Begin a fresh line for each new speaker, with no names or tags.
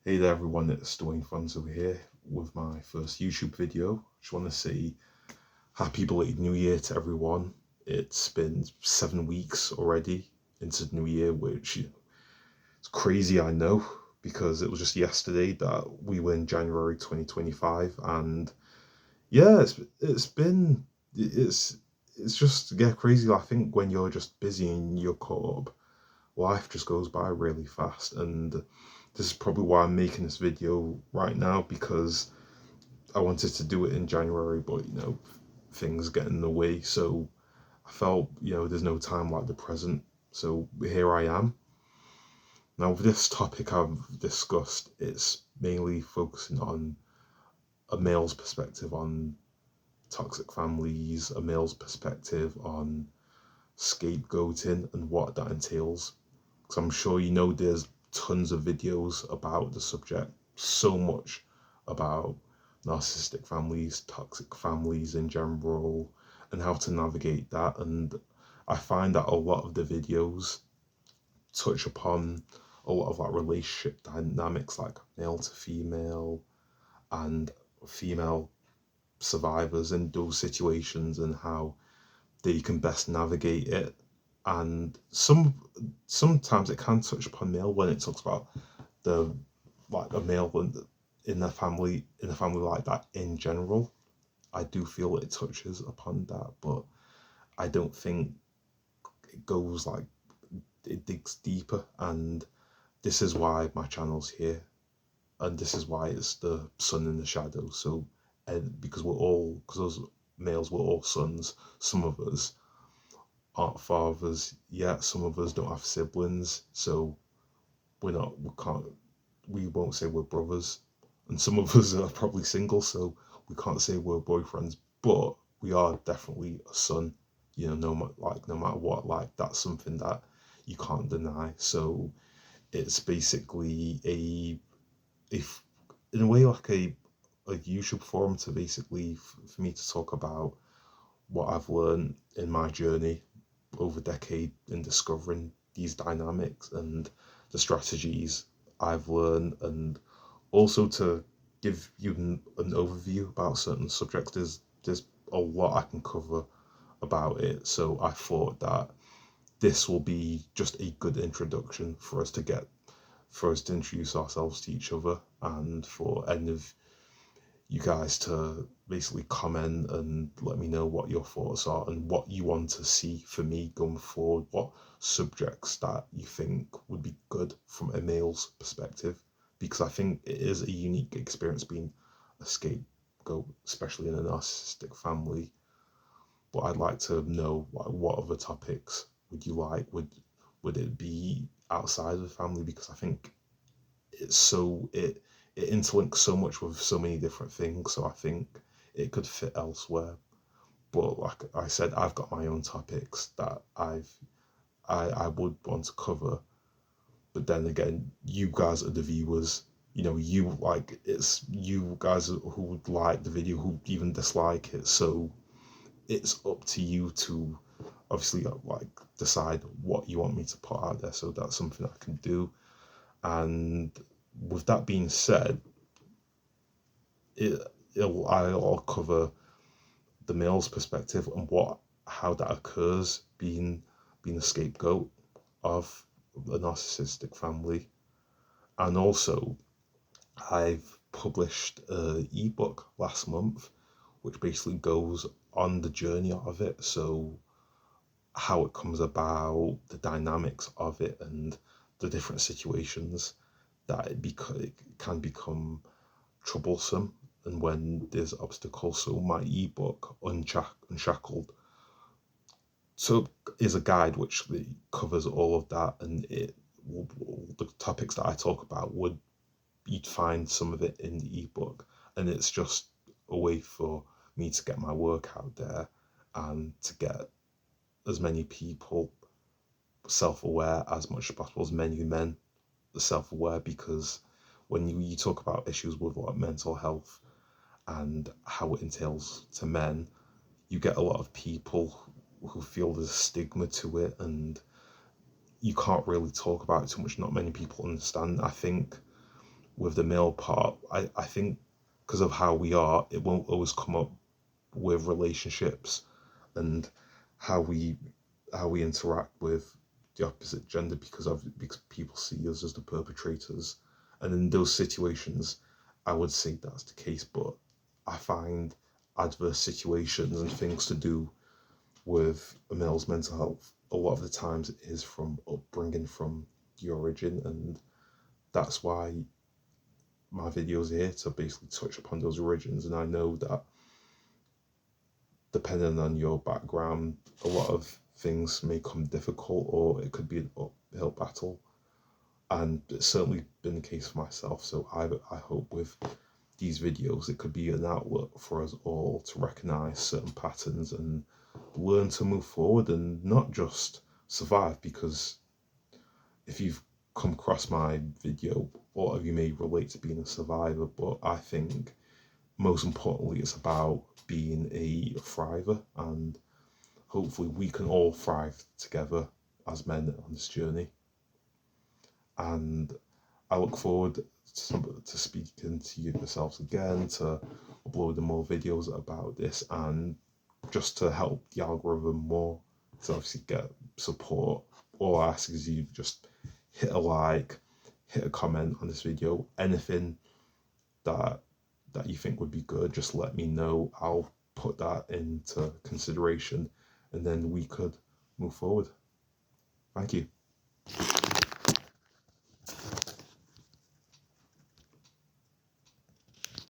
Hey there everyone, it's Dwayne Franzo here with my first YouTube video. Just want to say happy belated New Year to everyone. It's been 7 weeks already into the new year, which is crazy, I know, because it was just yesterday that we were in January 2025, and yeah, it's just crazy. I think when you're just busy and you're caught up, life just goes by really fast, and this is probably why I'm making this video right now, because I wanted to do it in January, but things get in the way. So I felt, there's no time like the present. So here I am. Now, with this topic I've discussed, it's mainly focusing on a male's perspective on toxic families, a male's perspective on scapegoating and what that entails. Because I'm sure there's tons of videos about the subject, so much about narcissistic families, toxic families in general, and how to navigate that. And I find that a lot of the videos touch upon a lot of like relationship dynamics, like male to female and female survivors in those situations, and how they can best navigate it. And sometimes it can touch upon male when it talks about the like a male in a family like that in general. I do feel it touches upon that, but I don't think it goes like it digs deeper. And this is why my channel's here, and this is why it's the sun in the shadows. So, and because those males were all sons, some of us aren't fathers yet, some of us don't have siblings, so we won't say we're brothers, and some of us are probably single, so we can't say we're boyfriends, but we are definitely a son. No matter what, like that's something that you can't deny. So it's basically if in a way like a YouTube forum to basically for me to talk about what I've learned in my journey over a decade in discovering these dynamics and the strategies I've learned, and also to give you an overview about certain subjects. There's a lot I can cover about it, so I thought that this will be just a good introduction for us to introduce ourselves to each other, and for any of you guys to basically comment and let me know what your thoughts are and what you want to see for me going forward, what subjects that you think would be good from a male's perspective, because I think it is a unique experience being a scapegoat, especially in a narcissistic family. But I'd like to know, like, what other topics would you like? Would it be outside of the family? Because I think it interlinks so much with so many different things. So I think it could fit elsewhere. But like I said, I've got my own topics that I would want to cover. But then again, you guys are the viewers. It's you guys who would like the video, who even dislike it. So it's up to you to obviously like decide what you want me to put out there. So that's something I can do. And with that being said, I'll cover the male's perspective and how that occurs, being a scapegoat of a narcissistic family. And also, I've published an ebook last month which basically goes on the journey of it. So how it comes about, the dynamics of it, and the different situations that it can become troublesome, and when there's obstacles. So my ebook Unshackled so is a guide which covers all of that, and the topics that I talk about would you'd find some of it in the ebook, and it's just a way for me to get my work out there and to get as many people self-aware as much as possible, as many men self-aware, because when you talk about issues with like mental health and how it entails to men, you get a lot of people who feel there's a stigma to it, and you can't really talk about it too much. Not many people understand. I think with the male part, I think because of how we are, it won't always come up with relationships and how we interact with the opposite gender, because people see us as the perpetrators. And in those situations, I would say that's the case. But I find adverse situations and things to do with a male's mental health, a lot of the times it is from upbringing, from the origin, and that's why my videos are here, to basically touch upon those origins. And I know that depending on your background, a lot of things may come difficult, or it could be an uphill battle. And it's certainly been the case for myself. So I hope with these videos, it could be an outlet for us all to recognize certain patterns and learn to move forward and not just survive. Because if you've come across my video, a lot of you may relate to being a survivor, but I think most importantly, it's about being a thriver, and hopefully we can all thrive together as men on this journey. And I look forward to speaking to yourselves again, to uploading more videos about this, and just to help the algorithm more, to obviously get support. All I ask is you just hit a like, hit a comment on this video, anything that you think would be good, just let me know. I'll put that into consideration, and then we could move forward. Thank you.